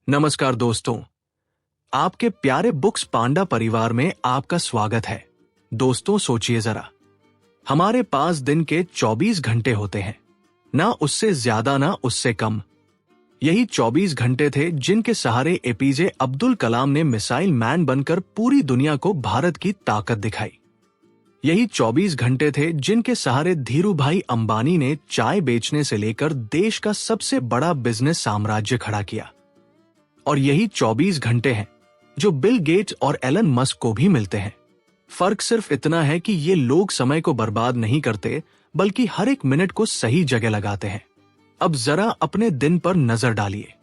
नमस्कार दोस्तों, आपके प्यारे बुक्स पांडा परिवार में आपका स्वागत है। दोस्तों सोचिए जरा, हमारे पास दिन के 24 घंटे होते हैं, ना उससे ज्यादा ना उससे कम। यही 24 घंटे थे जिनके सहारे एपीजे अब्दुल कलाम ने मिसाइल मैन बनकर पूरी दुनिया को भारत की ताकत दिखाई। यही 24 घंटे थे जिनके सहारे धीरू भाई अंबानी ने चाय बेचने से लेकर देश का सबसे बड़ा बिजनेस साम्राज्य खड़ा किया। और यही 24 घंटे हैं जो बिल गेट्स और एलन मस्क को भी मिलते हैं। फर्क सिर्फ इतना है कि ये लोग समय को बर्बाद नहीं करते, बल्कि हर एक मिनट को सही जगह लगाते हैं। अब जरा अपने दिन पर नजर डालिए।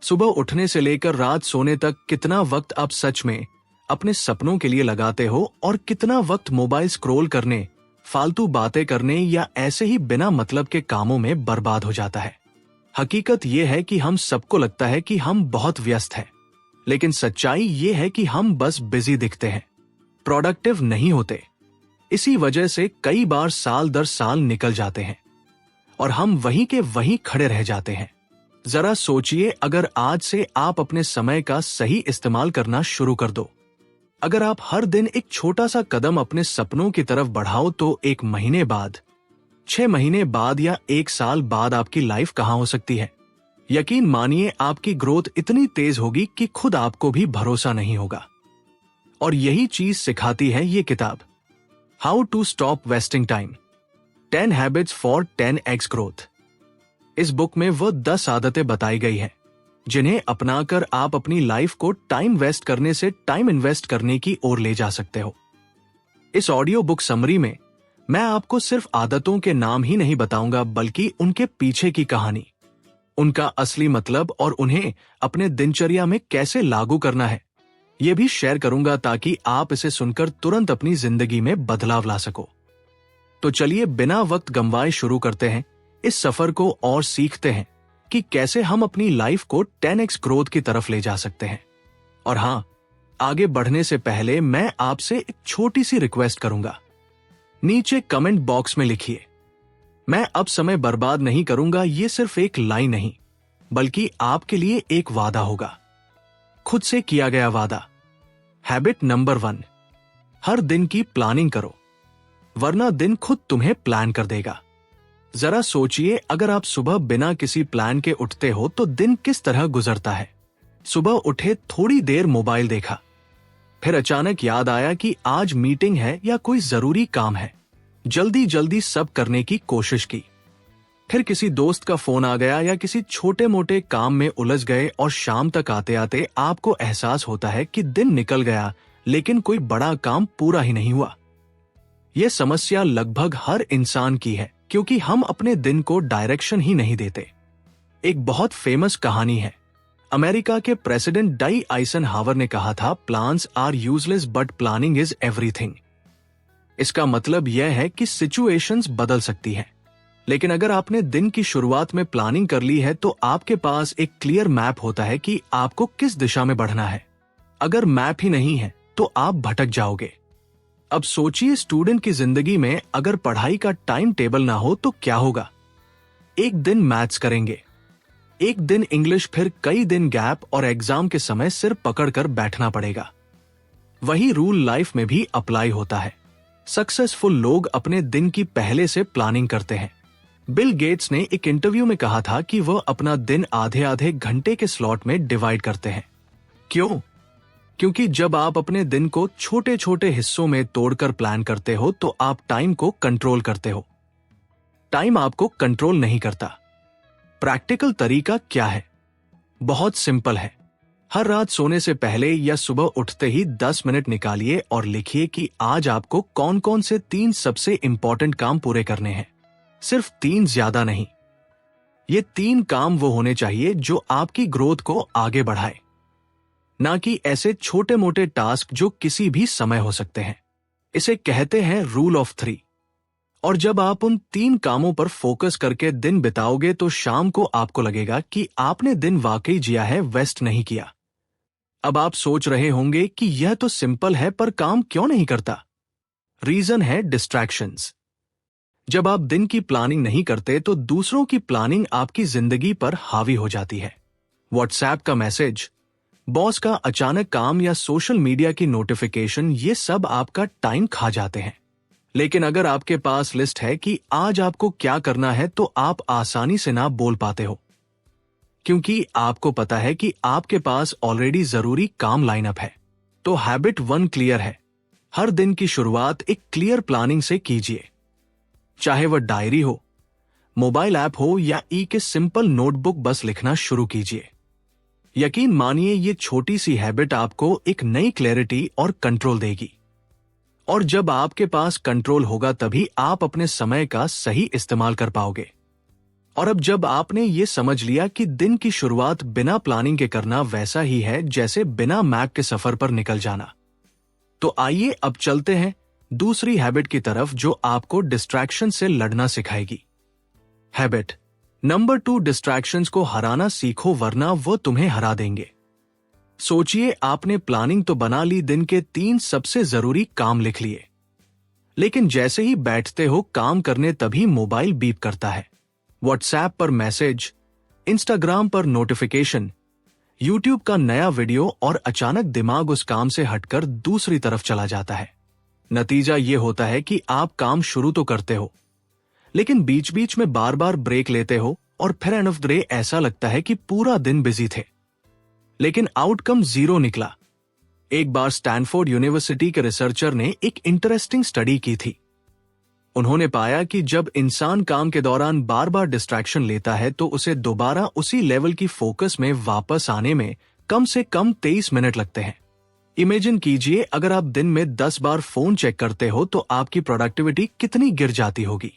सुबह उठने से लेकर रात सोने तक कितना वक्त आप सच में अपने सपनों के लिए लगाते हो और कितना वक्त मोबाइल स्क्रॉल करने, फालतू बातें करने या ऐसे ही बिना मतलब के कामों में बर्बाद हो जाता है। हकीकत यह है कि हम सबको लगता है कि हम बहुत व्यस्त हैं, लेकिन सच्चाई ये है कि हम बस बिजी दिखते हैं, प्रोडक्टिव नहीं होते। इसी वजह से कई बार साल दर साल निकल जाते हैं और हम वहीं के वहीं खड़े रह जाते हैं। जरा सोचिए, अगर आज से आप अपने समय का सही इस्तेमाल करना शुरू कर दो, अगर आप हर दिन एक छोटा सा कदम अपने सपनों की तरफ बढ़ाओ, तो 1 महीने बाद, 6 महीने बाद या 1 साल बाद आपकी लाइफ कहां हो सकती है। यकीन मानिए, आपकी ग्रोथ इतनी तेज होगी कि खुद आपको भी भरोसा नहीं होगा। और यही चीज सिखाती है ये किताब, how to stop wasting time, 10 habits for 10x growth. इस बुक में वो 10 आदतें बताई गई हैं जिन्हें अपनाकर आप अपनी लाइफ को टाइम वेस्ट करने से टाइम इन्वेस्ट करने की ओर ले जा सकते हो। इस ऑडियो बुक समरी में मैं आपको सिर्फ आदतों के नाम ही नहीं बताऊंगा, बल्कि उनके पीछे की कहानी, उनका असली मतलब और उन्हें अपने दिनचर्या में कैसे लागू करना है, यह भी शेयर करूंगा, ताकि आप इसे सुनकर तुरंत अपनी जिंदगी में बदलाव ला सको। तो चलिए बिना वक्त गंवाए शुरू करते हैं इस सफर को और सीखते हैं कि कैसे हम अपनी लाइफ को 10x ग्रोथ की तरफ ले जा सकते हैं। और हां, आगे बढ़ने से पहले मैं आपसे एक छोटी सी रिक्वेस्ट करूंगा। नीचे कमेंट बॉक्स में लिखिए, मैं अब समय बर्बाद नहीं करूंगा। ये सिर्फ एक लाइन नहीं, बल्कि आपके लिए एक वादा होगा, खुद से किया गया वादा। हैबिट नंबर 1, हर दिन की प्लानिंग करो, वरना दिन खुद तुम्हें प्लान कर देगा। जरा सोचिए, अगर आप सुबह बिना किसी प्लान के उठते हो तो दिन किस तरह गुजरता है। सुबह उठे, थोड़ी देर मोबाइल देखा, फिर अचानक याद आया कि आज मीटिंग है या कोई जरूरी काम है, जल्दी जल्दी सब करने की कोशिश की। फिर किसी दोस्त का फोन आ गया या किसी छोटे मोटे काम में उलझ गए और शाम तक आते आते आपको एहसास होता है कि दिन निकल गया, लेकिन कोई बड़ा काम पूरा ही नहीं हुआ। यह समस्या लगभग हर इंसान की है, क्योंकि हम अपने दिन को डायरेक्शन ही नहीं देते। एक बहुत फेमस कहानी है, अमेरिका के प्रेसिडेंट डाई आइजनहावर ने कहा था, plans are useless but planning is everything. इसका मतलब यह है कि सिचुएशंस बदल सकती हैं, लेकिन अगर आपने दिन की शुरुआत में प्लानिंग कर ली है तो आपके पास एक क्लियर मैप होता है कि आपको किस दिशा में बढ़ना है। अगर मैप ही नहीं है तो आप भटक जाओगे। अब सोचिए, स्टूडेंट की जिंदगी में अगर पढ़ाई का टाइम टेबल ना हो तो क्या होगा। एक दिन मैथ्स करेंगे, एक दिन इंग्लिश, फिर कई दिन गैप और एग्जाम के समय सिर पकड़कर बैठना पड़ेगा। वही रूल लाइफ में भी अप्लाई होता है। सक्सेसफुल लोग अपने दिन की पहले से प्लानिंग करते हैं। बिल गेट्स ने एक इंटरव्यू में कहा था कि वह अपना दिन आधे आधे घंटे के स्लॉट में डिवाइड करते हैं। क्यों? क्योंकि जब आप अपने दिन को छोटे छोटे हिस्सों में तोड़कर प्लान करते हो तो आप टाइम को कंट्रोल करते हो, टाइम आपको कंट्रोल नहीं करता। प्रैक्टिकल तरीका क्या है? बहुत सिंपल है। हर रात सोने से पहले या सुबह उठते ही 10 मिनट निकालिए और लिखिए कि आज आपको कौन कौन से 3 सबसे इंपॉर्टेंट काम पूरे करने हैं। सिर्फ 3, ज्यादा नहीं। ये 3 काम वो होने चाहिए जो आपकी ग्रोथ को आगे बढ़ाए, ना कि ऐसे छोटे मोटे टास्क जो किसी भी समय हो सकते हैं। इसे कहते हैं रूल ऑफ 3। और जब आप उन 3 कामों पर फोकस करके दिन बिताओगे तो शाम को आपको लगेगा कि आपने दिन वाकई जिया है, वेस्ट नहीं किया। अब आप सोच रहे होंगे कि यह तो सिंपल है, पर काम क्यों नहीं करता? रीजन है डिस्ट्रैक्शंस। जब आप दिन की प्लानिंग नहीं करते तो दूसरों की प्लानिंग आपकी जिंदगी पर हावी हो जाती है। व्हाट्सएप का मैसेज, बॉस का अचानक काम या सोशल मीडिया की नोटिफिकेशन, ये सब आपका टाइम खा जाते हैं। लेकिन अगर आपके पास लिस्ट है कि आज आपको क्या करना है, तो आप आसानी से ना बोल पाते हो, क्योंकि आपको पता है कि आपके पास ऑलरेडी जरूरी काम लाइनअप है। तो हैबिट 1 क्लियर है। हर दिन की शुरुआत एक क्लियर प्लानिंग से कीजिए, चाहे वह डायरी हो, मोबाइल ऐप हो या के सिंपल नोटबुक, बस लिखना शुरू कीजिए। यकीन मानिए, ये छोटी सी हैबिट आपको एक नई क्लैरिटी और कंट्रोल देगी। और जब आपके पास कंट्रोल होगा, तभी आप अपने समय का सही इस्तेमाल कर पाओगे। और अब जब आपने ये समझ लिया कि दिन की शुरुआत बिना प्लानिंग के करना वैसा ही है जैसे बिना मैप के सफर पर निकल जाना, तो आइए अब चलते हैं दूसरी हैबिट की तरफ, जो आपको डिस्ट्रैक्शन से लड़ना सिखाएगी। हैबिट नंबर 2, डिस्ट्रैक्शंस को हराना सीखो, वरना वो तुम्हें हरा देंगे। सोचिए, आपने प्लानिंग तो बना ली, दिन के 3 सबसे जरूरी काम लिख लिए, लेकिन जैसे ही बैठते हो काम करने, तभी मोबाइल बीप करता है। व्हाट्सएप पर मैसेज, इंस्टाग्राम पर नोटिफिकेशन, यूट्यूब का नया वीडियो, और अचानक दिमाग उस काम से हटकर दूसरी तरफ चला जाता है। नतीजा ये होता है कि आप काम शुरू तो करते हो, लेकिन बीच बीच में बार बार ब्रेक लेते हो, और फिर एंड ऑफ द डे ऐसा लगता है कि पूरा दिन बिजी थे, लेकिन आउटकम 0 निकला। एक बार स्टैनफोर्ड यूनिवर्सिटी के रिसर्चर ने एक इंटरेस्टिंग स्टडी की थी। उन्होंने पाया कि जब इंसान काम के दौरान बार बार डिस्ट्रैक्शन लेता है, तो उसे दोबारा उसी लेवल की फोकस में वापस आने में कम से कम 23 मिनट लगते हैं। इमेजिन कीजिए, अगर आप दिन में 10 बार फोन चेक करते हो, तो आपकी प्रोडक्टिविटी कितनी गिर जाती होगी।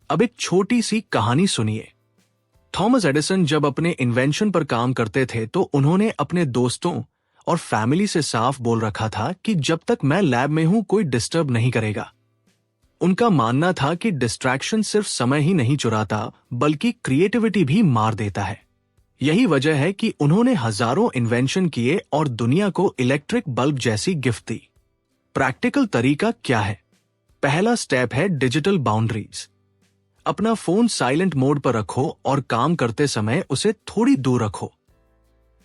अब एक छोटी सी कहानी सुनिए। थॉमस एडिसन जब अपने इन्वेंशन पर काम करते थे, तो उन्होंने अपने दोस्तों और फैमिली से साफ बोल रखा था कि जब तक मैं लैब में हूं, कोई डिस्टर्ब नहीं करेगा। उनका मानना था कि डिस्ट्रैक्शन सिर्फ समय ही नहीं चुराता, बल्कि क्रिएटिविटी भी मार देता है। यही वजह है कि उन्होंने हजारों इन्वेंशन किए और दुनिया को इलेक्ट्रिक बल्ब जैसी गिफ्ट दी। प्रैक्टिकल तरीका क्या है? पहला स्टेप है डिजिटल बाउंड्रीज। अपना फोन साइलेंट मोड पर रखो और काम करते समय उसे थोड़ी दूर रखो।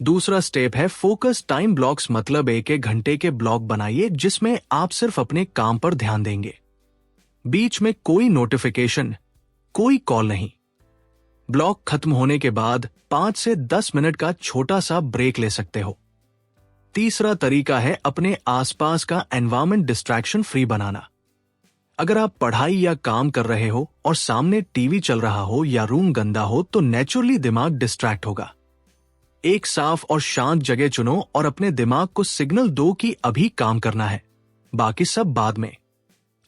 दूसरा स्टेप है फोकस टाइम ब्लॉक्स, मतलब 1-1 घंटे के ब्लॉक बनाइए जिसमें आप सिर्फ अपने काम पर ध्यान देंगे। बीच में कोई नोटिफिकेशन, कोई कॉल नहीं। ब्लॉक खत्म होने के बाद 5 से 10 मिनट का छोटा सा ब्रेक ले सकते हो। तीसरा तरीका है अपने आसपास का एनवायरनमेंट डिस्ट्रैक्शन फ्री बनाना। अगर आप पढ़ाई या काम कर रहे हो और सामने टीवी चल रहा हो या रूम गंदा हो, तो नेचुरली दिमाग डिस्ट्रैक्ट होगा। एक साफ और शांत जगह चुनो और अपने दिमाग को सिग्नल दो कि अभी काम करना है, बाकी सब बाद में।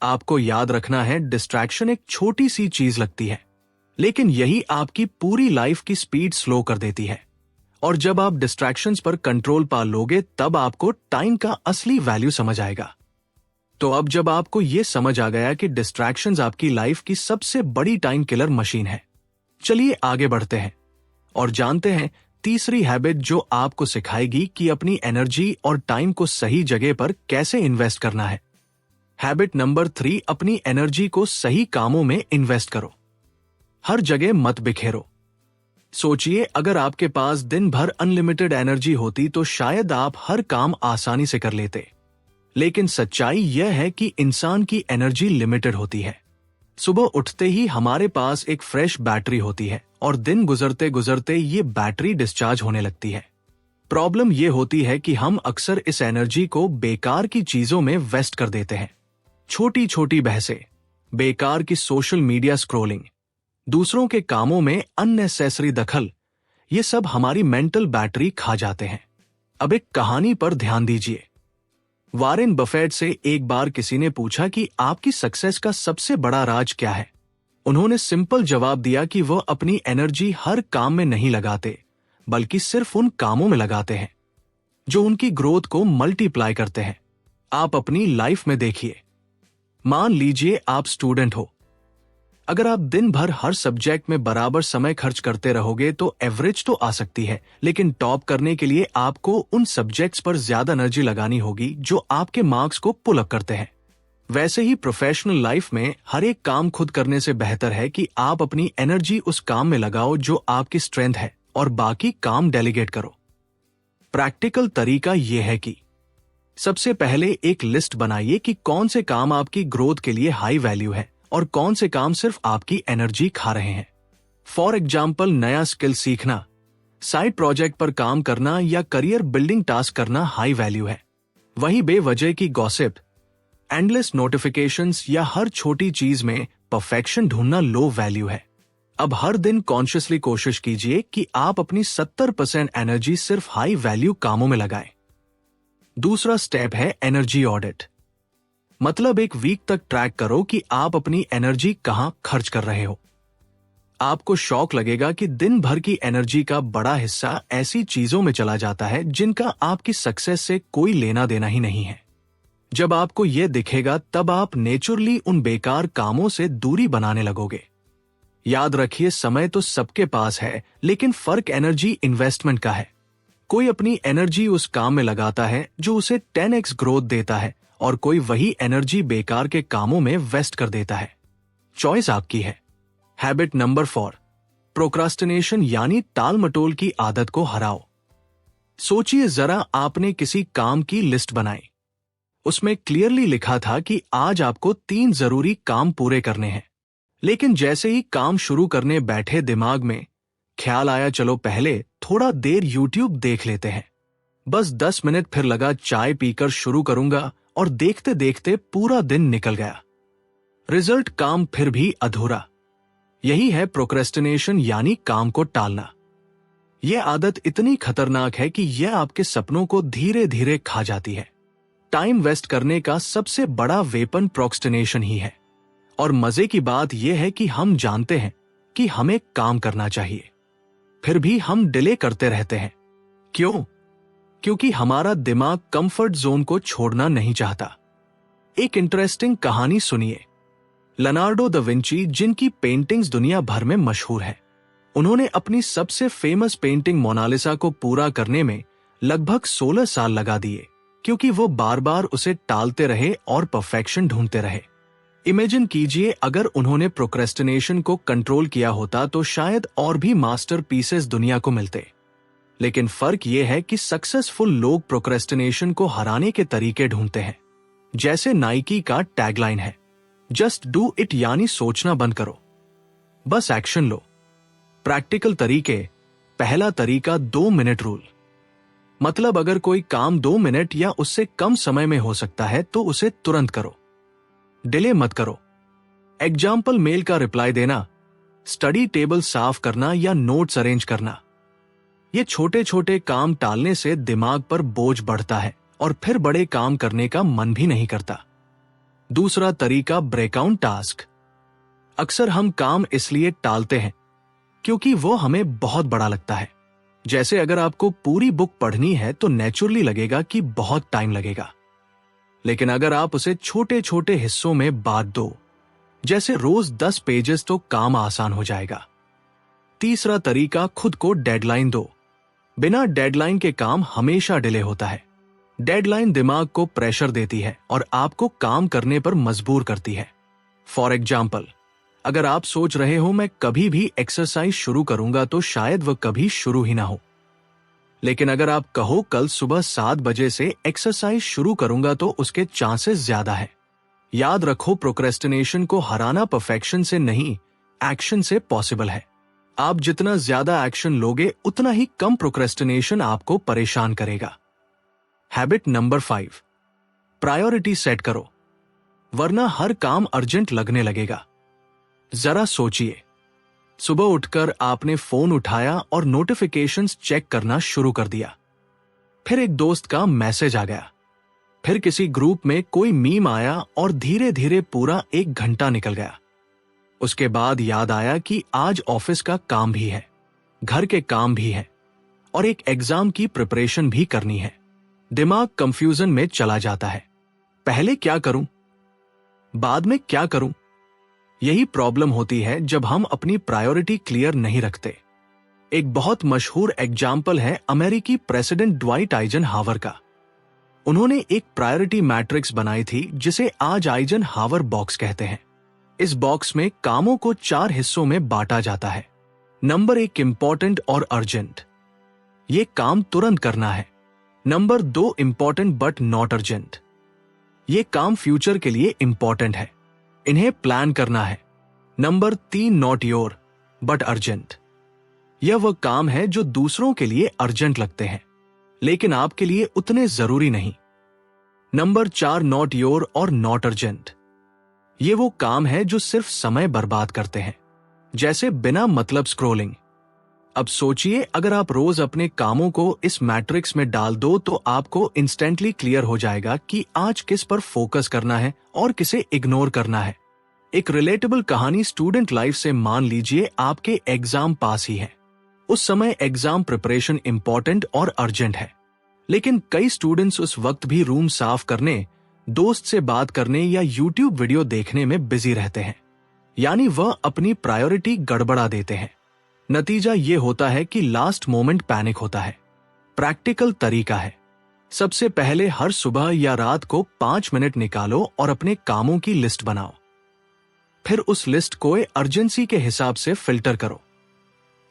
आपको याद रखना है, डिस्ट्रैक्शन एक छोटी सी चीज लगती है, लेकिन यही आपकी पूरी लाइफ की स्पीड स्लो कर देती है। और जब आप डिस्ट्रैक्शंस पर कंट्रोल पा लोगे, तब आपको टाइम का असली वैल्यू समझ आएगा। तो अब जब आपको यह समझ आ गया कि डिस्ट्रैक्शंस आपकी लाइफ की सबसे बड़ी टाइम किलर मशीन है, चलिए आगे बढ़ते हैं और जानते हैं तीसरी हैबिट जो आपको सिखाएगी कि अपनी एनर्जी और टाइम को सही जगह पर कैसे इन्वेस्ट करना है। हैबिट नंबर 3, अपनी एनर्जी को सही कामों में इन्वेस्ट करो। हर जगह मत बिखेरो। सोचिए, अगर आपके पास दिन भर अनलिमिटेड एनर्जी होती तो शायद आप हर काम आसानी से कर लेते। लेकिन सच्चाई यह है कि इंसान की एनर्जी लिमिटेड होती है। सुबह उठते ही हमारे पास एक फ्रेश बैटरी होती है और दिन गुजरते गुजरते ये बैटरी डिस्चार्ज होने लगती है। प्रॉब्लम ये होती है कि हम अक्सर इस एनर्जी को बेकार की चीजों में वेस्ट कर देते हैं। छोटी छोटी बहसें, बेकार की सोशल मीडिया स्क्रॉलिंग, दूसरों के कामों में अननेसेसरी दखल, ये सब हमारी मेंटल बैटरी खा जाते हैं। अब एक कहानी पर ध्यान दीजिए। वॉरेन बफेट से एक बार किसी ने पूछा कि आपकी सक्सेस का सबसे बड़ा राज क्या है। उन्होंने सिंपल जवाब दिया कि वह अपनी एनर्जी हर काम में नहीं लगाते, बल्कि सिर्फ उन कामों में लगाते हैं जो उनकी ग्रोथ को मल्टीप्लाई करते हैं। आप अपनी लाइफ में देखिए। मान लीजिए आप स्टूडेंट हो। अगर आप दिन भर हर सब्जेक्ट में बराबर समय खर्च करते रहोगे तो एवरेज तो आ सकती है, लेकिन टॉप करने के लिए आपको उन सब्जेक्ट्स पर ज्यादा एनर्जी लगानी होगी जो आपके मार्क्स को पुल अप करते हैं। वैसे ही प्रोफेशनल लाइफ में हर एक काम खुद करने से बेहतर है कि आप अपनी एनर्जी उस काम में लगाओ जो आपकी स्ट्रेंथ है और बाकी काम डेलीगेट करो। प्रैक्टिकल तरीका यह है कि सबसे पहले एक लिस्ट बनाइए कि कौन से काम आपकी ग्रोथ के लिए हाई वैल्यू है और कौन से काम सिर्फ आपकी एनर्जी खा रहे हैं। फॉर एग्जाम्पल, नया स्किल सीखना, साइड प्रोजेक्ट पर काम करना या करियर बिल्डिंग टास्क करना हाई वैल्यू है। वहीं बेवजह की गॉसिप, एंडलेस नोटिफिकेशंस या हर छोटी चीज में परफेक्शन ढूंढना लो वैल्यू है। अब हर दिन कॉन्शियसली कोशिश कीजिए कि आप अपनी 70% एनर्जी सिर्फ हाई वैल्यू कामों में लगाएं। दूसरा स्टेप है एनर्जी ऑडिट। मतलब एक वीक तक ट्रैक करो कि आप अपनी एनर्जी कहां खर्च कर रहे हो। आपको शॉक लगेगा कि दिन भर की एनर्जी का बड़ा हिस्सा ऐसी चीजों में चला जाता है जिनका आपकी सक्सेस से कोई लेना देना ही नहीं है। जब आपको यह दिखेगा तब आप नेचुरली उन बेकार कामों से दूरी बनाने लगोगे। याद रखिए, समय तो सबके पास है, लेकिन फर्क एनर्जी इन्वेस्टमेंट का है। कोई अपनी एनर्जी उस काम में लगाता है जो उसे 10x ग्रोथ देता है और कोई वही एनर्जी बेकार के कामों में वेस्ट कर देता है। चॉइस आपकी है। हैबिट नंबर 4, प्रोक्रास्टिनेशन यानी टाल मटोल की आदत को हराओ। सोचिए जरा, आपने किसी काम की लिस्ट बनाई। उसमें क्लियरली लिखा था कि आज आपको 3 जरूरी काम पूरे करने हैं। लेकिन जैसे ही काम शुरू करने बैठे दिमाग में ख्याल आया, चलो पहले थोड़ा देर YouTube देख लेते हैं। बस 10 मिनट, फिर लगा चाय पीकर शुरू करूंगा और देखते देखते पूरा दिन निकल गया। रिजल्ट, काम फिर भी अधूरा। यही है प्रोक्रेस्टिनेशन यानी काम को टालना। यह आदत इतनी खतरनाक है कि यह आपके सपनों को धीरे धीरे खा जाती है। टाइम वेस्ट करने का सबसे बड़ा वेपन प्रोक्रेस्टिनेशन ही है। और मजे की बात यह है कि हम जानते हैं कि हमें काम करना चाहिए, फिर भी हम डिले करते रहते हैं। क्यों? क्योंकि हमारा दिमाग कंफर्ट जोन को छोड़ना नहीं चाहता। एक इंटरेस्टिंग कहानी सुनिए। लियोनार्डो दा विंची, जिनकी पेंटिंग्स दुनिया भर में मशहूर है, उन्होंने अपनी सबसे फेमस पेंटिंग मोनालिसा को पूरा करने में लगभग 16 साल लगा दिए, क्योंकि वो बार बार उसे टालते रहे और परफेक्शन ढूंढते रहे। इमेजिन कीजिए, अगर उन्होंने प्रोक्रेस्टिनेशन को कंट्रोल किया होता तो शायद और भी मास्टरपीसेस दुनिया को मिलते। लेकिन फर्क यह है कि सक्सेसफुल लोग प्रोक्रेस्टिनेशन को हराने के तरीके ढूंढते हैं। जैसे नाइकी का टैगलाइन है, जस्ट डू इट, यानी सोचना बंद करो, बस एक्शन लो। प्रैक्टिकल तरीके। पहला तरीका, 2 मिनट रूल। मतलब अगर कोई काम 2 मिनट या उससे कम समय में हो सकता है तो उसे तुरंत करो, डिले मत करो। एग्जाम्पल, मेल का रिप्लाई देना, स्टडी टेबल साफ करना या नोट्स अरेंज करना। ये छोटे छोटे काम टालने से दिमाग पर बोझ बढ़ता है और फिर बड़े काम करने का मन भी नहीं करता। दूसरा तरीका, ब्रेकआउट टास्क। अक्सर हम काम इसलिए टालते हैं क्योंकि वो हमें बहुत बड़ा लगता है। जैसे अगर आपको पूरी बुक पढ़नी है तो नेचुरली लगेगा कि बहुत टाइम लगेगा। लेकिन अगर आप उसे छोटे छोटे हिस्सों में बांट दो, जैसे रोज 10 पेजेस, तो काम आसान हो जाएगा। तीसरा तरीका, खुद को डेडलाइन दो। बिना डेडलाइन के काम हमेशा डिले होता है। डेडलाइन दिमाग को प्रेशर देती है और आपको काम करने पर मजबूर करती है। फॉर एग्जाम्पल, अगर आप सोच रहे हो मैं कभी भी एक्सरसाइज शुरू करूंगा तो शायद वह कभी शुरू ही ना हो। लेकिन अगर आप कहो कल सुबह 7 बजे से एक्सरसाइज शुरू करूंगा तो उसके चांसेस ज्यादा है। याद रखो, प्रोक्रेस्टिनेशन को हराना परफेक्शन से नहीं, एक्शन से पॉसिबल है। आप जितना ज्यादा एक्शन लोगे उतना ही कम प्रोक्रेस्टिनेशन आपको परेशान करेगा। हैबिट नंबर 5, प्रायोरिटी सेट करो, वरना हर काम अर्जेंट लगने लगेगा। जरा सोचिए, सुबह उठकर आपने फोन उठाया और नोटिफिकेशंस चेक करना शुरू कर दिया। फिर एक दोस्त का मैसेज आ गया, फिर किसी ग्रुप में कोई मीम आया और धीरे धीरे पूरा 1 घंटा निकल गया। उसके बाद याद आया कि आज ऑफिस का काम भी है, घर के काम भी है और एक एग्जाम की प्रिपरेशन भी करनी है। दिमाग कंफ्यूजन में चला जाता है। पहले क्या करूं, बाद में क्या करूं? यही प्रॉब्लम होती है जब हम अपनी प्रायोरिटी क्लियर नहीं रखते। एक बहुत मशहूर एग्जाम्पल है अमेरिकी प्रेसिडेंट ड्वाइट आइजनहावर का। उन्होंने एक प्रायोरिटी मैट्रिक्स बनाई थी जिसे आज आइजनहावर बॉक्स कहते हैं। इस बॉक्स में कामों को 4 हिस्सों में बांटा जाता है। नंबर 1 इंपॉर्टेंट और अर्जेंट, ये काम तुरंत करना है। Number 2 important but not urgent, ये काम फ्यूचर के लिए इंपॉर्टेंट है, इन्हें प्लान करना है। Number 3 not your but urgent, यह वह काम है जो दूसरों के लिए अर्जेंट लगते हैं लेकिन आपके लिए उतने जरूरी नहीं। नंबर 4 नॉट योर और नॉट अर्जेंट, ये वो काम है जो सिर्फ समय बर्बाद करते हैं, जैसे बिना मतलब स्क्रोलिंग। अब सोचिए, अगर आप रोज अपने कामों को इस मैट्रिक्स में डाल दो तो आपको इंस्टेंटली क्लियर हो जाएगा कि आज किस पर फोकस करना है और किसे इग्नोर करना है। एक रिलेटेबल कहानी स्टूडेंट लाइफ से। मान लीजिए आपके एग्जाम पास ही है। उस समय एग्जाम प्रिपरेशन इंपॉर्टेंट और अर्जेंट है, लेकिन कई स्टूडेंट्स उस वक्त भी रूम साफ करने, दोस्त से बात करने या यूट्यूब वीडियो देखने में बिजी रहते हैं, यानी वह अपनी प्रायोरिटी गड़बड़ा देते हैं। नतीजा ये होता है कि लास्ट मोमेंट पैनिक होता है। प्रैक्टिकल तरीका है, सबसे पहले हर सुबह या रात को 5 मिनट निकालो और अपने कामों की लिस्ट बनाओ। फिर उस लिस्ट को अर्जेंसी के हिसाब से फिल्टर करो।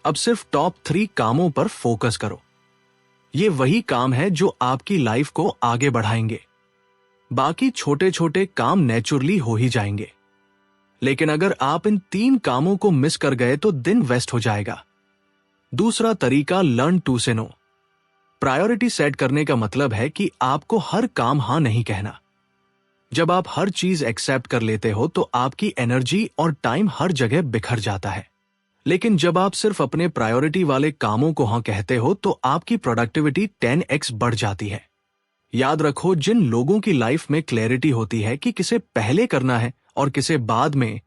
अब सिर्फ टॉप 3 कामों पर फोकस करो। ये वही काम है जो आपकी लाइफ को आगे बढ़ाएंगे। बाकी छोटे छोटे काम नेचुरली हो ही जाएंगे, लेकिन अगर आप इन 3 कामों को मिस कर गए तो दिन वेस्ट हो जाएगा। दूसरा तरीका, लर्न टू से नो। प्रायोरिटी सेट करने का मतलब है कि आपको हर काम हां नहीं कहना। जब आप हर चीज एक्सेप्ट कर लेते हो तो आपकी एनर्जी और टाइम हर जगह बिखर जाता है, लेकिन जब आप सिर्फ अपने प्रायोरिटी वाले कामों को हां कहते हो तो आपकी प्रोडक्टिविटी 10x बढ़ जाती है। याद रखो, जिन लोगों की लाइफ में क्लैरिटी होती है कि किसे पहले करना है और किसे बाद में,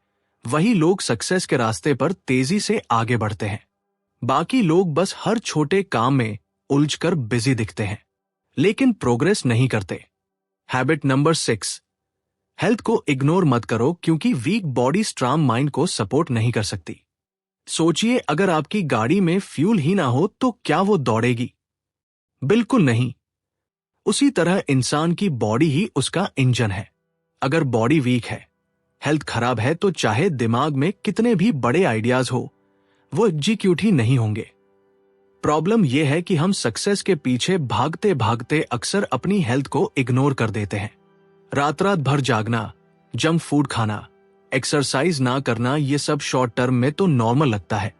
वही लोग सक्सेस के रास्ते पर तेजी से आगे बढ़ते हैं। बाकी लोग बस हर छोटे काम में उलझकर बिजी दिखते हैं लेकिन प्रोग्रेस नहीं करते। हैबिट नंबर 6, हेल्थ को इग्नोर मत करो, क्योंकि वीक बॉडी स्ट्रांग माइंड को सपोर्ट नहीं कर सकती। सोचिए, अगर आपकी गाड़ी में फ्यूल ही ना हो तो क्या वो दौड़ेगी? बिल्कुल नहीं। उसी तरह इंसान की बॉडी ही उसका इंजन है। अगर बॉडी वीक है, हेल्थ खराब है, तो चाहे दिमाग में कितने भी बड़े आइडियाज हो, वो एग्जीक्यूट ही नहीं होंगे। प्रॉब्लम यह है कि हम सक्सेस के पीछे भागते भागते अक्सर अपनी हेल्थ को इग्नोर कर देते हैं। रात रात भर जागना, जंक फूड खाना, एक्सरसाइज ना करना, ये सब शॉर्ट टर्म में तो नॉर्मल लगता है,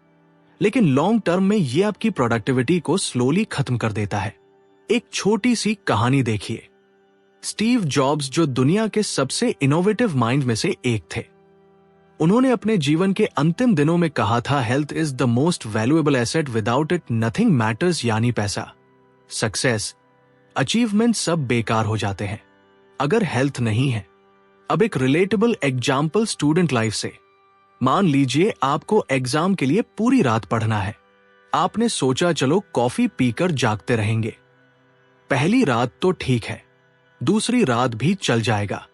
लेकिन लॉन्ग टर्म में ये आपकी प्रोडक्टिविटी को स्लोली खत्म कर देता है। एक छोटी सी कहानी देखिए। स्टीव जॉब्स, जो दुनिया के सबसे इनोवेटिव माइंड में से एक थे, उन्होंने अपने जीवन के अंतिम दिनों में कहा था, health is the most valuable asset, without it nothing matters. यानी पैसा, सक्सेस, अचीवमेंट सब बेकार हो जाते हैं अगर हेल्थ नहीं है। अब एक रिलेटेबल एग्जाम्पल स्टूडेंट लाइफ से। मान लीजिए आपको एग्जाम के लिए पूरी रात पढ़ना है। आपने सोचा चलो कॉफी पीकर जागते रहेंगे। पहली रात तो ठीक है, दूसरी रात भी चल जाएगा,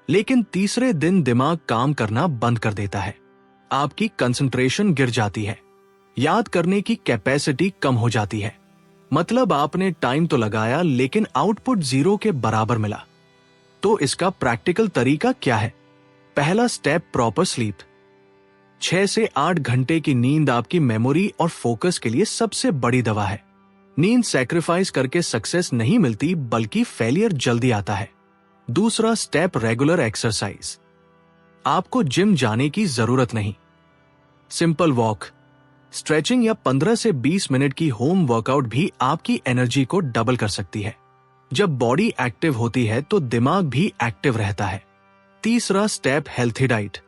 लेकिन तीसरे दिन दिमाग काम करना बंद कर देता है। आपकी कंसंट्रेशन गिर जाती है, याद करने की कैपेसिटी कम हो जाती है। मतलब आपने टाइम तो लगाया लेकिन आउटपुट 0 के बराबर मिला। तो इसका प्रैक्टिकल तरीका क्या है? पहला स्टेप, प्रॉपर स्लीप। 6 से 8 घंटे की नींद आपकी मेमोरी और फोकस के लिए सबसे बड़ी दवा है। नींद सैक्रिफाइस करके सक्सेस नहीं मिलती, बल्कि फेलियर जल्दी आता है। दूसरा स्टेप, रेगुलर एक्सरसाइज। आपको जिम जाने की जरूरत नहीं। सिंपल वॉक, स्ट्रेचिंग या 15 से 20 मिनट की होम वर्कआउट भी आपकी एनर्जी को डबल कर सकती है। जब बॉडी एक्टिव होती है तो दिमाग भी एक्टिव रहता है। तीसरा step, healthy diet.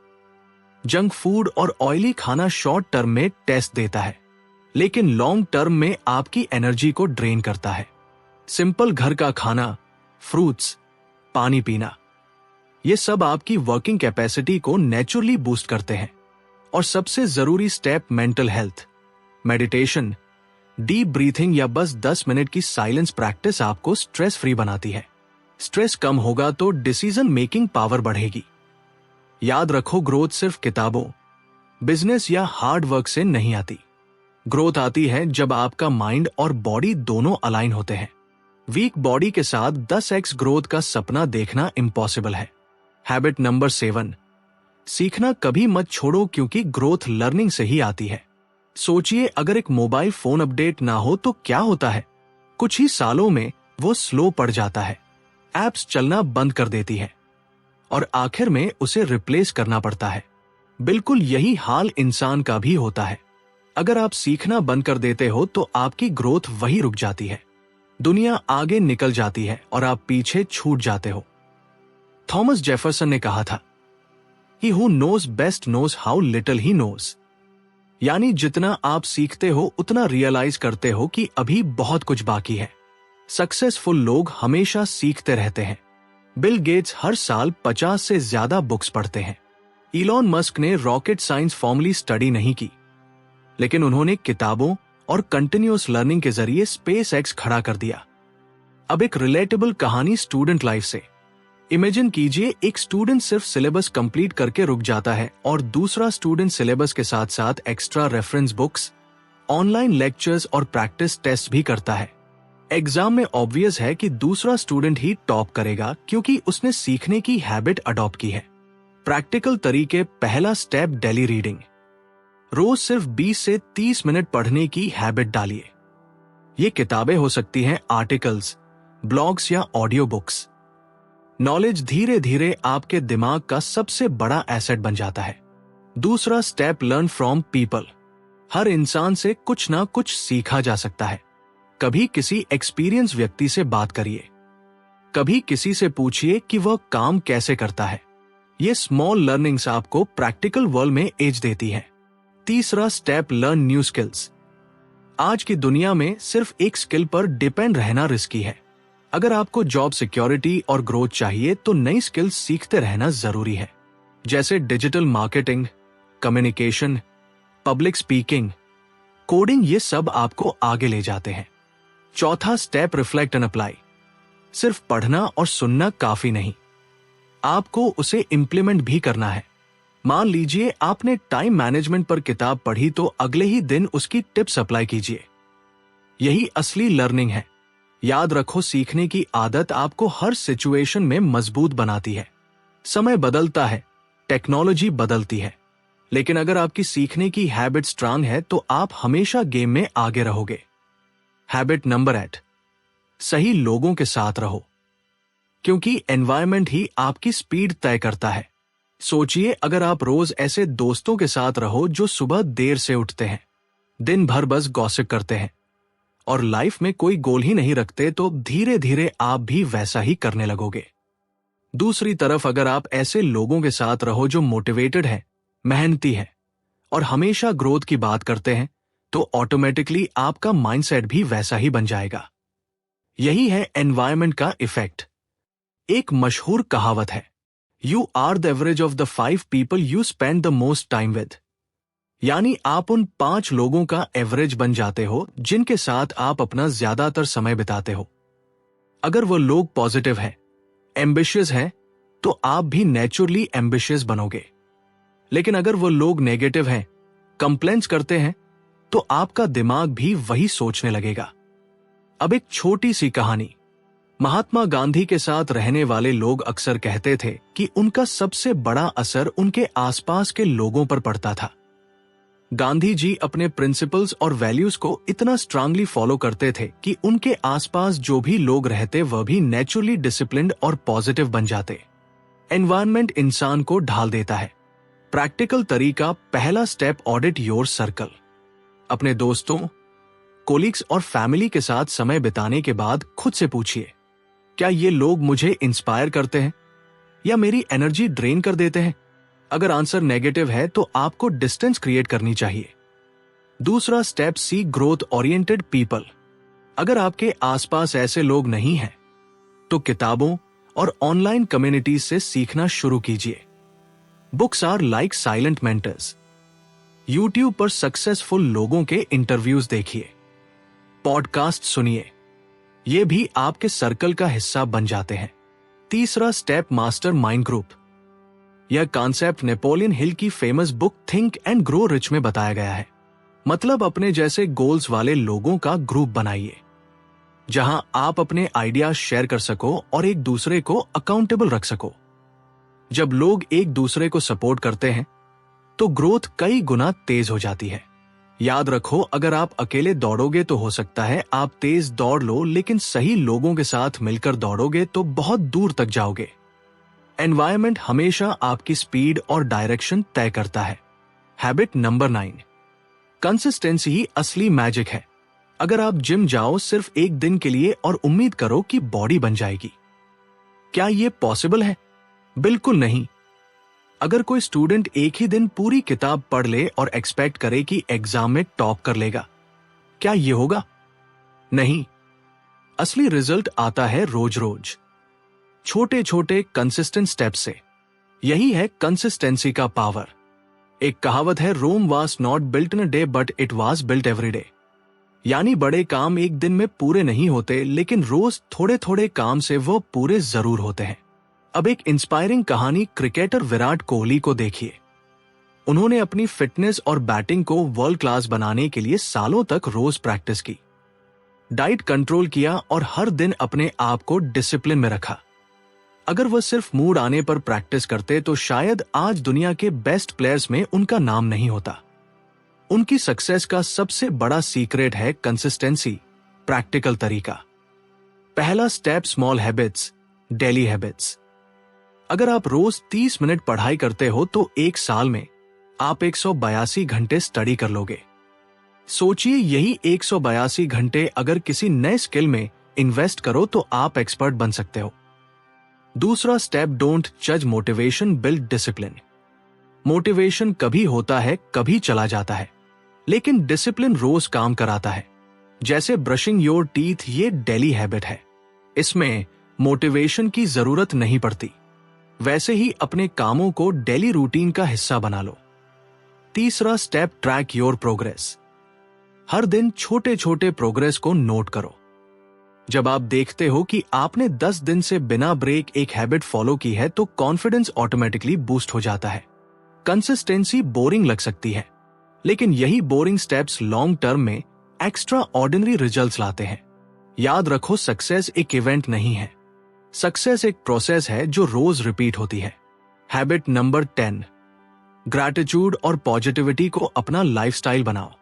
Junk food और ऑयली खाना शॉर्ट टर्म में टेस्ट देता है, लेकिन लॉन्ग टर्म में आपकी एनर्जी को ड्रेन करता है। सिंपल घर का खाना, फ्रूट्स, पानी पीना, ये सब आपकी वर्किंग कैपेसिटी को नेचुरली बूस्ट करते हैं। और सबसे जरूरी step, mental health. Meditation, deep breathing या बस 10 मिनट की साइलेंस प्रैक्टिस आपको स्ट्रेस फ्री बनाती है। स्ट्रेस कम होगा तो डिसीजन मेकिंग पावर बढ़ेगी। याद रखो, ग्रोथ सिर्फ किताबों, बिजनेस या हार्ड वर्क से नहीं आती। ग्रोथ आती है जब आपका माइंड और बॉडी दोनों अलाइन होते हैं। वीक बॉडी के साथ 10x ग्रोथ का सपना देखना इम्पॉसिबल है। हैबिट नंबर 7, सीखना कभी मत छोड़ो, क्योंकि ग्रोथ लर्निंग से ही आती है। सोचिए, अगर एक मोबाइल फोन अपडेट ना हो तो क्या होता है? कुछ ही सालों में वो स्लो पड़ जाता है, एप्स चलना बंद कर देती है और आखिर में उसे रिप्लेस करना पड़ता है। बिल्कुल यही हाल इंसान का भी होता है। अगर आप सीखना बंद कर देते हो तो आपकी ग्रोथ वही रुक जाती है। दुनिया आगे निकल जाती है और आप पीछे छूट जाते हो। थॉमस जेफरसन ने कहा था, He who knows best knows how little he knows। यानी जितना आप सीखते हो उतना रियलाइज करते हो कि अभी बहुत कुछ बाकी है। सक्सेसफुल लोग हमेशा सीखते रहते हैं। बिल गेट्स हर साल 50 से ज्यादा बुक्स पढ़ते हैं। इलॉन मस्क ने रॉकेट साइंस फॉर्मली स्टडी नहीं की, लेकिन उन्होंने किताबों और कंटिन्यूअस लर्निंग के जरिए स्पेस एक्स खड़ा कर दिया। अब एक रिलेटेबल कहानी स्टूडेंट लाइफ से। इमेजिन कीजिए, एक स्टूडेंट सिर्फ सिलेबस कंप्लीट करके रुक जाता है और दूसरा स्टूडेंट सिलेबस के साथ साथ extra reference books, online lectures और प्रैक्टिस टेस्ट भी करता है। एग्जाम में ऑब्वियस है कि दूसरा स्टूडेंट ही टॉप करेगा क्योंकि उसने सीखने की हैबिट अडॉप्ट की है। प्रैक्टिकल तरीके। पहला स्टेप, डेली रीडिंग। रोज सिर्फ 20 से 30 मिनट पढ़ने की हैबिट डालिए। ये किताबें हो सकती हैं, आर्टिकल्स, ब्लॉग्स या ऑडियो बुक्स। नॉलेज धीरे धीरे आपके दिमाग का सबसे बड़ा एसेट बन जाता है। दूसरा स्टेप, लर्न फ्रॉम पीपल। हर इंसान से कुछ ना कुछ सीखा जा सकता है। कभी किसी एक्सपीरियंस व्यक्ति से बात करिए, कभी किसी से पूछिए कि वह काम कैसे करता है। ये स्मॉल लर्निंग्स आपको प्रैक्टिकल वर्ल्ड में एज देती है। तीसरा स्टेप, लर्न न्यू स्किल्स। आज की दुनिया में सिर्फ एक स्किल पर डिपेंड रहना रिस्की है। अगर आपको जॉब सिक्योरिटी और ग्रोथ चाहिए तो नई स्किल्स सीखते रहना जरूरी है, जैसे digital marketing, communication, public speaking, coding. ये सब आपको आगे ले जाते हैं। चौथा स्टेप, रिफ्लेक्ट एंड अप्लाई। सिर्फ पढ़ना और सुनना काफी नहीं, आपको उसे इंप्लीमेंट भी करना है। मान लीजिए आपने टाइम मैनेजमेंट पर किताब पढ़ी तो अगले ही दिन उसकी टिप्स अप्लाई कीजिए। यही असली लर्निंग है। याद रखो, सीखने की आदत आपको हर सिचुएशन में मजबूत बनाती है। समय बदलता है, टेक्नोलॉजी बदलती है, लेकिन अगर आपकी सीखने की हैबिट स्ट्रांग है तो आप हमेशा गेम में आगे रहोगे। हैबिट नंबर 8, सही लोगों के साथ रहो, क्योंकि एनवायरनमेंट ही आपकी स्पीड तय करता है। सोचिए, अगर आप रोज ऐसे दोस्तों के साथ रहो जो सुबह देर से उठते हैं, दिन भर बस गॉसिप करते हैं और लाइफ में कोई गोल ही नहीं रखते, तो धीरे धीरे आप भी वैसा ही करने लगोगे। दूसरी तरफ अगर आप ऐसे लोगों के साथ रहो जो मोटिवेटेड है, मेहनती है और हमेशा ग्रोथ की बात करते हैं, तो ऑटोमेटिकली आपका माइंडसेट भी वैसा ही बन जाएगा। यही है एनवायरनमेंट का इफेक्ट। एक मशहूर कहावत है, you are the average of the 5 people you spend the most time with. यानी आप उन 5 लोगों का एवरेज बन जाते हो जिनके साथ आप अपना ज्यादातर समय बिताते हो। अगर वो लोग पॉजिटिव हैं, एम्बिशियस हैं, तो आप भी नेचुरली एम्बिशियस बनोगे। लेकिन अगर वो लोग नेगेटिव हैं, कंप्लेंट्स करते हैं, तो आपका दिमाग भी वही सोचने लगेगा। अब एक छोटी सी कहानी। महात्मा गांधी के साथ रहने वाले लोग अक्सर कहते थे कि उनका सबसे बड़ा असर उनके आसपास के लोगों पर पड़ता था। गांधी जी अपने प्रिंसिपल्स और वैल्यूज को इतना स्ट्रांगली फॉलो करते थे कि उनके आसपास जो भी लोग रहते वह भी नेचुरली डिसिप्लिन्ड और पॉजिटिव बन जाते। एनवायरनमेंट इंसान को ढाल देता है। प्रैक्टिकल तरीका, पहला स्टेप, ऑडिट योर सर्कल। अपने दोस्तों, कोलिग्स और फैमिली के साथ समय बिताने के बाद खुद से पूछिए, क्या ये लोग मुझे इंस्पायर करते हैं या मेरी एनर्जी ड्रेन कर देते हैं? अगर आंसर नेगेटिव है तो आपको डिस्टेंस क्रिएट करनी चाहिए। दूसरा स्टेप, सी ग्रोथ ओरिएंटेड पीपल। अगर आपके आसपास ऐसे लोग नहीं हैं, तो किताबों और ऑनलाइन कम्युनिटीज से सीखना शुरू कीजिए। Books are like silent mentors. YouTube पर सक्सेसफुल लोगों के इंटरव्यूज देखिए, पॉडकास्ट सुनिए, ये भी आपके सर्कल का हिस्सा बन जाते हैं। तीसरा स्टेप, मास्टर माइंड ग्रुप। यह कॉन्सेप्ट नेपोलियन हिल की famous book think and grow rich में बताया गया है। मतलब अपने जैसे गोल्स वाले लोगों का ग्रुप बनाइए, जहां आप अपने आइडियाज शेयर कर सको और एक दूसरे को अकाउंटेबल रख सको। जब लोग एक दूसरे को सपोर्ट करते हैं तो ग्रोथ कई गुना तेज हो जाती है। याद रखो, अगर आप अकेले दौड़ोगे तो हो सकता है आप तेज दौड़ लो, लेकिन सही लोगों के साथ मिलकर दौड़ोगे तो बहुत दूर तक जाओगे। एनवायरनमेंट हमेशा आपकी स्पीड और डायरेक्शन तय करता है। हैबिट नंबर 9, कंसिस्टेंसी ही असली मैजिक है। अगर आप जिम जाओ सिर्फ एक दिन के लिए और उम्मीद करो कि बॉडी बन जाएगी, क्या यह पॉसिबल है? बिल्कुल नहीं। अगर कोई स्टूडेंट एक ही दिन पूरी किताब पढ़ ले और एक्सपेक्ट करे कि एग्जाम में टॉप कर लेगा, क्या यह होगा? नहीं। असली रिजल्ट आता है रोज रोज, छोटे छोटे कंसिस्टेंट स्टेप से। यही है कंसिस्टेंसी का पावर। एक कहावत है, Rome was not built in a day but it was built every day. यानी बड़े काम एक दिन में पूरे नहीं होते, लेकिन रोज थोड़े थोड़े काम से वो पूरे जरूर होते हैं। अब एक इंस्पायरिंग कहानी क्रिकेटर विराट कोहली को देखिए। उन्होंने अपनी फिटनेस और बैटिंग को वर्ल्ड क्लास बनाने के लिए सालों तक रोज प्रैक्टिस की, डाइट कंट्रोल किया और हर दिन अपने आप को डिसिप्लिन में रखा। अगर वह सिर्फ मूड आने पर प्रैक्टिस करते तो शायद आज दुनिया के बेस्ट प्लेयर्स में उनका नाम नहीं होता। उनकी सक्सेस का सबसे बड़ा सीक्रेट है कंसिस्टेंसी, प्रैक्टिकल तरीका। पहला step, small habits, daily habits. अगर आप रोज 30 मिनट पढ़ाई करते हो तो एक साल में आप 182 घंटे स्टडी कर लोगे। सोचिए, यही 182 घंटे अगर किसी नए स्किल में इन्वेस्ट करो तो आप एक्सपर्ट बन सकते हो। दूसरा स्टेप, डोंट जज मोटिवेशन, बिल्ड डिसिप्लिन। मोटिवेशन कभी होता है, कभी चला जाता है, लेकिन डिसिप्लिन रोज काम कराता है। जैसे ब्रशिंग योर टीथ, ये डेली हैबिट है, इसमें मोटिवेशन की जरूरत नहीं पड़ती। वैसे ही अपने कामों को डेली रूटीन का हिस्सा बना लो। तीसरा स्टेप, ट्रैक योर प्रोग्रेस। हर दिन छोटे छोटे प्रोग्रेस को नोट करो। जब आप देखते हो कि आपने 10 दिन से बिना ब्रेक एक हैबिट फॉलो की है तो कॉन्फिडेंस ऑटोमेटिकली बूस्ट हो जाता है। कंसिस्टेंसी बोरिंग लग सकती है, लेकिन यही बोरिंग स्टेप्स लॉन्ग टर्म में एक्स्ट्रा ऑर्डिनरी रिजल्ट्स लाते हैं। याद रखो, सक्सेस एक इवेंट नहीं है, सक्सेस एक प्रोसेस है जो रोज रिपीट होती है। हैबिट नंबर 10, ग्रैटिट्यूड और पॉजिटिविटी को अपना लाइफस्टाइल बनाओ।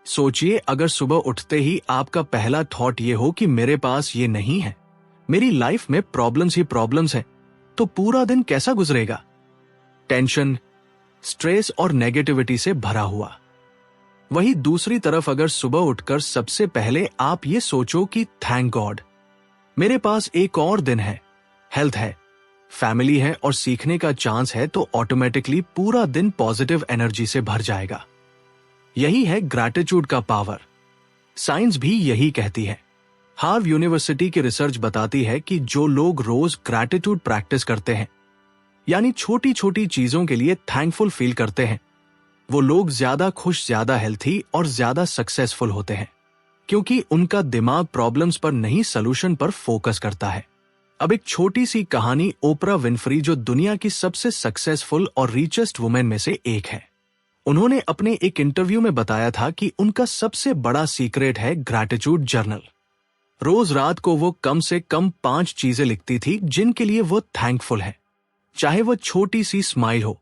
सोचिए, अगर सुबह उठते ही आपका पहला थॉट ये हो कि मेरे पास ये नहीं है, मेरी लाइफ में प्रॉब्लम्स ही प्रॉब्लम्स हैं, तो पूरा दिन कैसा गुजरेगा? टेंशन, स्ट्रेस और नेगेटिविटी से भरा हुआ। वही दूसरी तरफ अगर सुबह उठकर सबसे पहले आप ये सोचो कि थैंक गॉड, मेरे पास एक और दिन है, हेल्थ है, फैमिली है और सीखने का चांस है, तो ऑटोमेटिकली पूरा दिन पॉजिटिव एनर्जी से भर जाएगा। यही है ग्रैटिट्यूड का पावर। साइंस भी यही कहती है। हार्वर्ड यूनिवर्सिटी की रिसर्च बताती है कि जो लोग रोज ग्रैटिट्यूड प्रैक्टिस करते हैं, यानी छोटी छोटी चीजों के लिए थैंकफुल फील करते हैं, वो लोग ज्यादा खुश, ज्यादा हेल्थी और ज्यादा सक्सेसफुल होते हैं, क्योंकि उनका दिमाग प्रॉब्लम्स पर नहीं, सॉल्यूशन पर फोकस करता है। अब एक छोटी सी कहानी, ओपरा विनफ्री जो दुनिया की सबसे सक्सेसफुल और रिचेस्ट वुमेन में से एक है, उन्होंने अपने एक इंटरव्यू में बताया था कि उनका सबसे बड़ा सीक्रेट है ग्रैटिट्यूड जर्नल। रोज रात को वो कम से कम 5 चीजें लिखती थी जिनके लिए वो थैंकफुल है, चाहे वो छोटी सी स्माइल हो,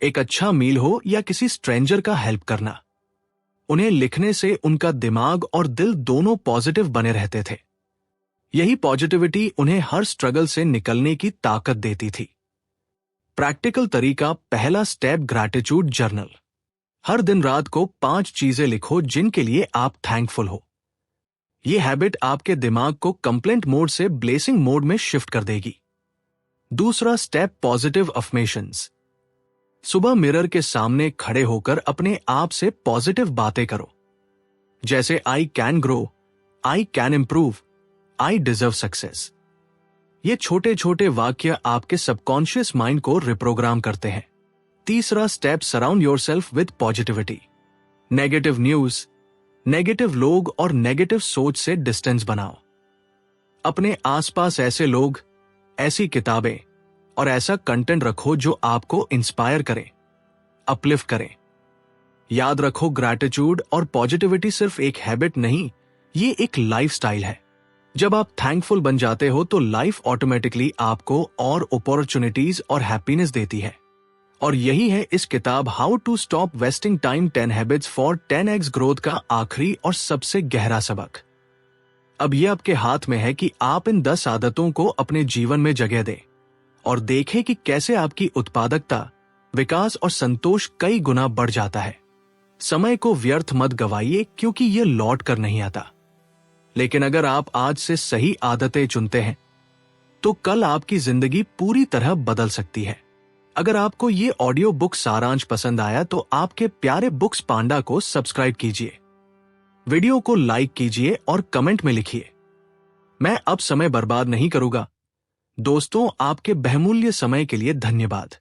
एक अच्छा मील हो या किसी स्ट्रेंजर का हेल्प करना। उन्हें लिखने से उनका दिमाग और दिल दोनों पॉजिटिव बने रहते थे। यही पॉजिटिविटी उन्हें हर स्ट्रगल से निकलने की ताकत देती थी। प्रैक्टिकल तरीका, पहला स्टेप, ग्रैटिट्यूड जर्नल। हर दिन रात को 5 चीजें लिखो जिनके लिए आप थैंकफुल हो। यह हैबिट आपके दिमाग को कंप्लेंट मोड से ब्लेसिंग मोड में शिफ्ट कर देगी। दूसरा स्टेप, पॉजिटिव अफर्मेशंस। सुबह मिरर के सामने खड़े होकर अपने आप से पॉजिटिव बातें करो, जैसे I can grow, I can improve, I deserve success. ये छोटे छोटे वाक्य आपके सबकॉन्शियस माइंड को रिप्रोग्राम करते हैं। तीसरा step, surround yourself with positivity. Negative news, negative लोग और नेगेटिव सोच से डिस्टेंस बनाओ। अपने आसपास ऐसे लोग, ऐसी किताबें और ऐसा कंटेंट रखो जो आपको इंस्पायर करे, अपलिफ्ट करे। याद रखो, ग्रैटिट्यूड और पॉजिटिविटी सिर्फ एक हैबिट नहीं, ये एक लाइफस्टाइल है। जब आप थैंकफुल बन जाते हो तो लाइफ ऑटोमेटिकली आपको और अपॉर्चुनिटीज और हैप्पीनेस देती है। और यही है इस किताब how to stop wasting time 10 habits for 10x growth का आखिरी और सबसे गहरा सबक। अब यह आपके हाथ में है कि आप इन 10 आदतों को अपने जीवन में जगह दें और देखें कि कैसे आपकी उत्पादकता, विकास और संतोष कई गुना बढ़ जाता है। समय को व्यर्थ मत गवाइए क्योंकि यह लौट कर नहीं आता। लेकिन अगर आप आज से सही आदतें चुनते हैं तो कल आपकी जिंदगी पूरी तरह बदल सकती है। अगर आपको ये ऑडियो बुक सारांश पसंद आया तो आपके प्यारे बुक्स पांडा को सब्सक्राइब कीजिए, वीडियो को लाइक कीजिए और कमेंट में लिखिए, मैं अब समय बर्बाद नहीं करूंगा। दोस्तों, आपके बहुमूल्य समय के लिए धन्यवाद।